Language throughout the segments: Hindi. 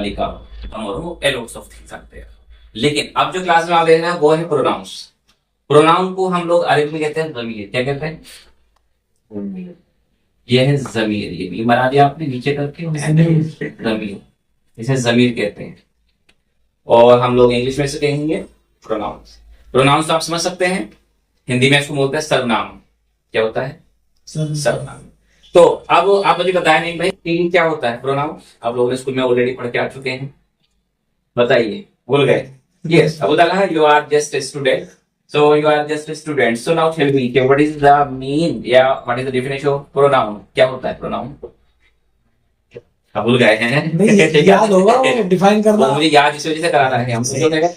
बालिका, हम एलोट्स ऑफ थिंग्स आते हैं। लेकिन अब जो क्लास में आप देख रहे हैं वो है प्रोनाउंस। प्रोनाउन को हम लोग अरबी में कहते हैं ज़मीर। क्या कहते हैं? ये है ज़मीर। ये भी बना दिया आपने नीचे करके, ज़मीर, इसे ज़मीर कहते हैं। और हम लोग इंग्लिश में से कहेंगे प्रोनाउंस। प्रोनाउंस तो आप समझ सकते हैं, हिंदी में इसको बोलते हैं सर्वनाम। क्या होता है? सर्वनाम। तो अब आप मुझे बताया नहीं भाई कि क्या होता है प्रोनाउन। आप लोगों ने स्कूल में ऑलरेडी पढ़ के आ चुके हैं, बताइए, भूल गए? Yes, Abu Talha, you are just a student, so you are just a student, so now tell me what is the mean या what is the definition of pronoun? क्या होता है pronoun? भूल गए हैं? नहीं याद होगा वो डिफाइन करना, मुझे याद इस वजह से कराना है। हम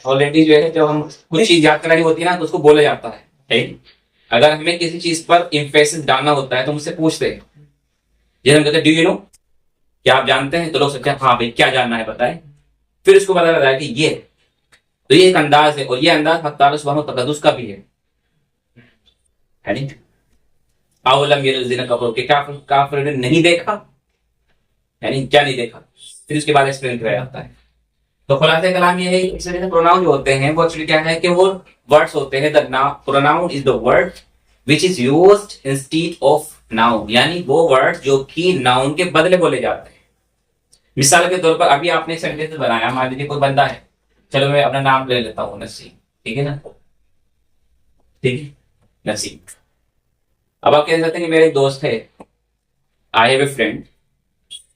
ऑलरेडी जो है, जब हम कुछ चीज याद करानी होती है ना तो उसको बोला जाता है, ठीक? अगर हमें किसी चीज पर इम्फेसिस डालना होता है तो मुझसे पूछते हैं, जैसे हम कहते हैं डू यू नो, क्या आप जानते हैं? तो लोग सोचते हैं हाँ भाई क्या जानना है बताए, फिर उसको पता लगता है कि ये, तो ये एक अंदाज है, और ये अंदाज हत्ता सुभान तकद्दुस का भी है नहीं? अवलम यरज़िना कफर के काफिर ने नहीं देखा, यानी क्या नहीं देखा, फिर उसके बाद एक्सप्लेन किया जाता है। तो खुलासा कलाम ये है, इस वजह से प्रोनाउन जो होते हैं वो एक्चुअली क्या है कि वो वर्ड्स होते हैं। The pronoun is the word which is used instead of noun, यानी वो वर्ड जो कि नाउन के बदले बोले जाते हैं। मिसाल के तौर पर अभी आपने एक सेंटेंस बनाया, मान लीजिए कोई बंदा है, चलो मैं अपना नाम ले लेता हूँ नसीम, ठीक है ना? ठीक है, नसीम। अब आप कह सकते हैं कि मेरे एक दोस्त है, आई हैव ए फ्रेंड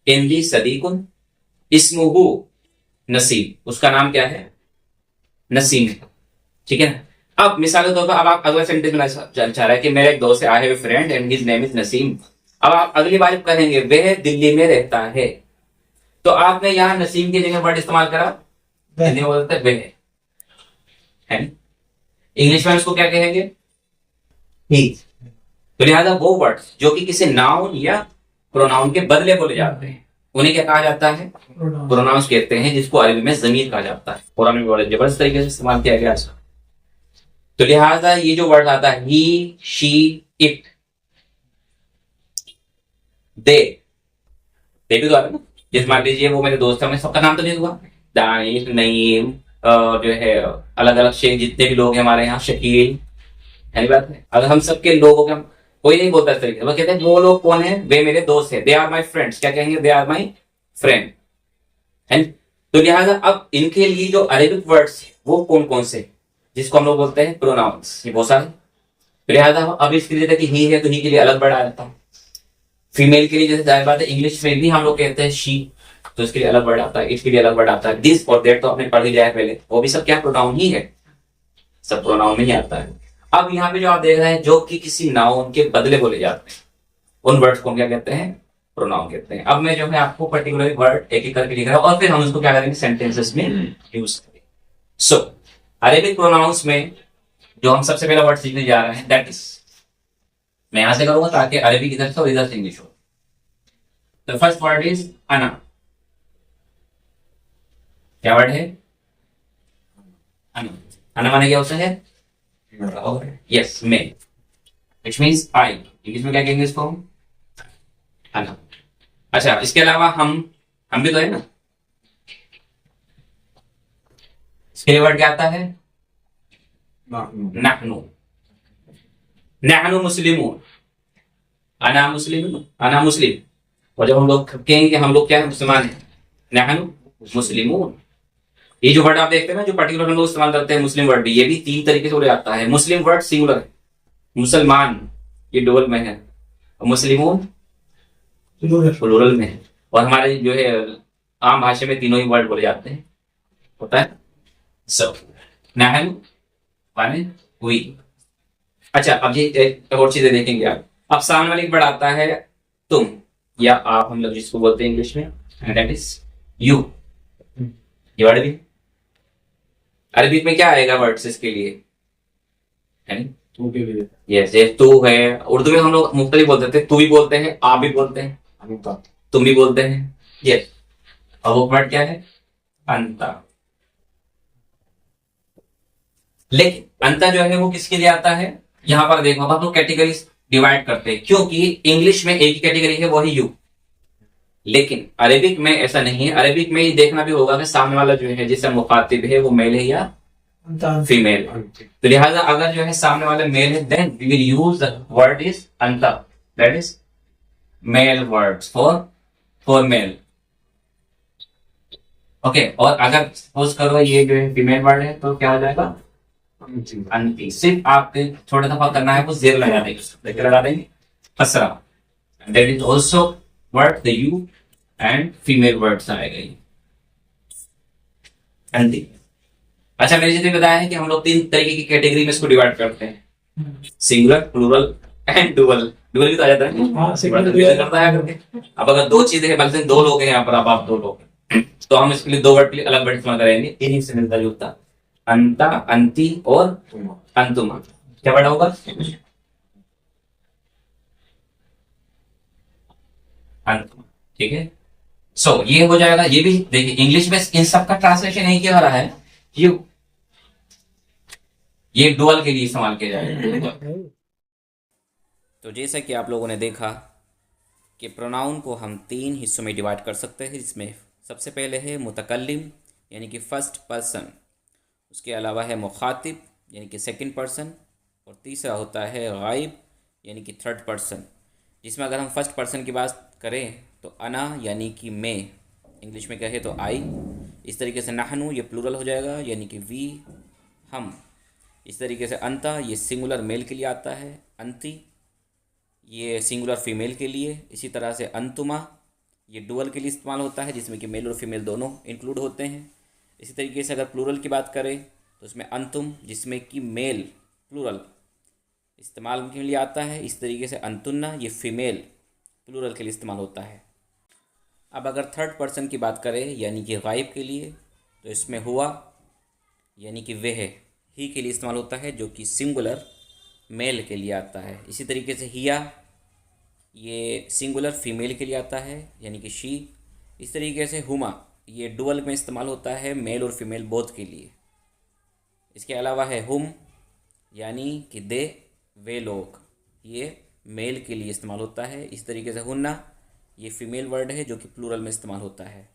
इंदी सदीकुन इस्मुहु नसीम, उसका नाम क्या है? नसीम, ठीक है ना? अब मिसाल के तौर पर अब आप अगला सेंटेंस बनाना चाह रहे हैं कि मेरा एक दोस्त है, I have a friend and his name is Naseem. अब आप अगली बार कहेंगे वह दिल्ली में रहता है, तो आपने यहाँ नसीम की जगह वर्ड इस्तेमाल करा, हिंदी में बोलते हैं वह, है? इंग्लिश में उसको क्या कहेंगे? ही। तो लिहाजा वो वर्ड्स जो कि किसी नाउन या प्रोनाउन के बदले बोले जाते हैं उन्हें क्या कहा जाता है? प्रोनाउंस कहते हैं, जिसको अरबी में ज़मीर कहा जाता है। कुरान में बड़े जबरदस्त तरीके से इस्तेमाल किया गया है। तो लिहाजा ये जो वर्ड आता है ही, शी, इट, दे भी तो आता है ना। जैसे मान लीजिए वो मेरे दोस्त है, मैं सबका नाम तो नहीं दूंगा, दानिश, नईम, जो है अलग अलग शेख जितने भी लोग हैं हमारे यहाँ, शकील, है बात है। अगर हम सबके लोगों के, कोई नहीं बोलता इस तरीके से, वो कहते हैं वो लोग कौन है? वे मेरे दोस्त है, दे आर माई फ्रेंड्स। क्या कहेंगे? दे आर माई फ्रेंड, है? तो लिहाजा अब इनके लिए जो अरेबिक वर्ड्स वो कौन कौन से, जिसको हम लोग बोलते हैं प्रोनाउंस, ये बहुत सारे। तो लिहाजा अब इसके लिए कि ही है तो ही के लिए अलग वर्ड आ जाता है। फीमेल के लिए जैसे जाहिर बात है इंग्लिश में भी हम लोग कहते हैं शी, तो इसके लिए अलग वर्ड आता है, इसके लिए अलग वर्ड आता है। दिस और दैट तो आपने पढ़ लिया है पहले, वो भी सब क्या प्रोनाउन ही है, सब प्रोनाउन में ही आता है। अब यहाँ पे जो आप देख रहे हैं जो कि किसी नाउन के बदले बोले जाते हैं, उन वर्ड्स को क्या कहते हैं? प्रोनाउन कहते हैं। अब मैं जो है आपको पर्टिकुलर वर्ड एक एक करके लिख रहा हूं और फिर हम उसको क्या करेंगे? सेंटेंसेस में यूज करेंगे। सो अरेबिक प्रोनाउंस में जो हम सबसे पहला वर्ड सीखने जा रहे हैं दैट इज, मैं यहां से करूंगा ताकि अरेबिक इधर से और इधर से इंग्लिश हो। द फर्स्ट वर्ड इज अना। क्या वर्ड है? अना। अना माने क्या होता है? यस, मैं, विच मीन्स आई। इंग्लिश में क्या कहेंगे इसको? अना। अच्छा, इसके अलावा हम भी तो है ना, इसके लिए वर्ड क्या आता है? नहनु। नहनु मुस्लिमून। अना मुस्लिम, अना मुस्लिम। और जब हम लोग कहेंगे कि हम लोग क्या है? मुसलमान हैं, नहनु मुस्लिमून। ये जो वर्ड आप देखते हैं ना, जो पर्टिकुलर हम लोग इस्तेमाल करते हैं मुस्लिम वर्ड, ये भी तीन तरीके से बोला जाता है। मुस्लिम वर्ड सिंगुलर है, मुसलमान ये डबल में है, और मुस्लिमून प्लूरल में है। और हमारे जो है आम भाषा में तीनों ही वर्ड बोले जाते हैं, होता है सब। नहनु माने वी। अच्छा, अब ये एक और चीजें देखेंगे आप। अब सामने वाली वर्ड आता है तुम या आप, हम लोग जिसको बोलते हैं इंग्लिश में, एंड दैट इज यू। ये वर्ड भी अरबिक में क्या आएगा वर्ड्स इसके लिए? यस, ये तू है। उर्दू में हम लोग मुख्तलिफ बोलते थे, तू भी बोलते हैं, आप भी बोलते हैं, तुम भी बोलते हैं। यस, और वो वर्ड क्या है? अंता। लेकिन अंता जो है वो किसके लिए आता है? यहां पर देखो हम लोग कैटेगरीज डिवाइड करते हैं, क्योंकि इंग्लिश में एक ही कैटेगरी है, वो है यू। लेकिन अरेबिक में ऐसा नहीं है। अरेबिक में ये देखना भी होगा कि सामने वाला जो है जिससे मुखातिब है वो मेल है या फीमेल। तो लिहाजा अगर जो है सामने वाला मेल है then we will use the word is अंता, that is male words for male. Okay, और अगर सपोज करो ये जो है फीमेल वर्ड है तो क्या हो जाएगा अंति। सिर्फ आपके थोड़ा सा करना है वो जेर लगा देंगे, लगा देंगे फसरा, that is also word the you and female words आएगा ये अंति। अच्छा, मैंने जितने बताया है कि हम लोग 3 तरीके की कैटेगरी में इसको डिवाइड करते हैं, singular, plural and dual. Dual भी तो आ जाता है, हाँ, डिवीजन करता है करके। अब अगर 2 चीजें हैं, मतलब 2 लोग हैं यहाँ पर, अब आप 2 लोग हैं, तो हम इसके लिए 2 वर्ड के लिए अलग वर्ड इस्तेमाल करेंगे, इन्हीं से मिलता जुलता, अंता, अंति और अंतुमा। क्या वर्ड होगा? अंतुमा, ठीक है। सो ये हो जाएगा। ये भी देखिए इंग्लिश में इन सब का ट्रांसलेशन नहीं किया हो रहा है, ये डुअल के लिए इस्तेमाल किया जाएगा। तो जैसा कि आप लोगों ने देखा कि प्रोनाउन को हम 3 हिस्सों में डिवाइड कर सकते हैं, जिसमें सबसे पहले है मुतकल्लिम यानी कि फर्स्ट पर्सन, उसके अलावा है मुखातिब यानी कि सेकंड पर्सन, और तीसरा होता है गायब यानी कि थर्ड पर्सन, जिसमें अगर हम फर्स्ट पर्सन की बात करें तो अना यानी कि मैं, इंग्लिश में कहे तो आई। इस तरीके से नहनु ये प्लूरल हो जाएगा यानी कि वी, हम। इस तरीके से अंता ये सिंगुलर मेल के लिए आता है, अंति ये सिंगुलर फीमेल के लिए। इसी तरह से अंतुमा ये डुअल के लिए इस्तेमाल होता है, जिसमें कि मेल और फीमेल दोनों इंक्लूड होते हैं। इसी तरीके से अगर प्लूरल की बात करें तो उसमें अंतुम, जिसमें कि मेल प्लूरल इस्तेमाल के लिए आता है। इस तरीके से अंतुन्ना ये फीमेल प्लूरल के लिए इस्तेमाल होता है। अब अगर थर्ड पर्सन की बात करें यानी कि गायब के लिए, तो इसमें हुआ यानी कि वह ही के लिए इस्तेमाल होता है, जो कि सिंगुलर मेल के लिए आता है। इसी तरीके से हिया ये सिंगुलर फीमेल के लिए आता है यानी कि शी। इस तरीके से हुमा ये डुअल में इस्तेमाल होता है, मेल और फीमेल बोथ के लिए। इसके अलावा है हुम यानी कि दे वे लोग, ये मेल के लिए इस्तेमाल होता है। इस तरीके से हुन्ना ये फीमेल वर्ड है जो कि प्लूरल में इस्तेमाल होता है।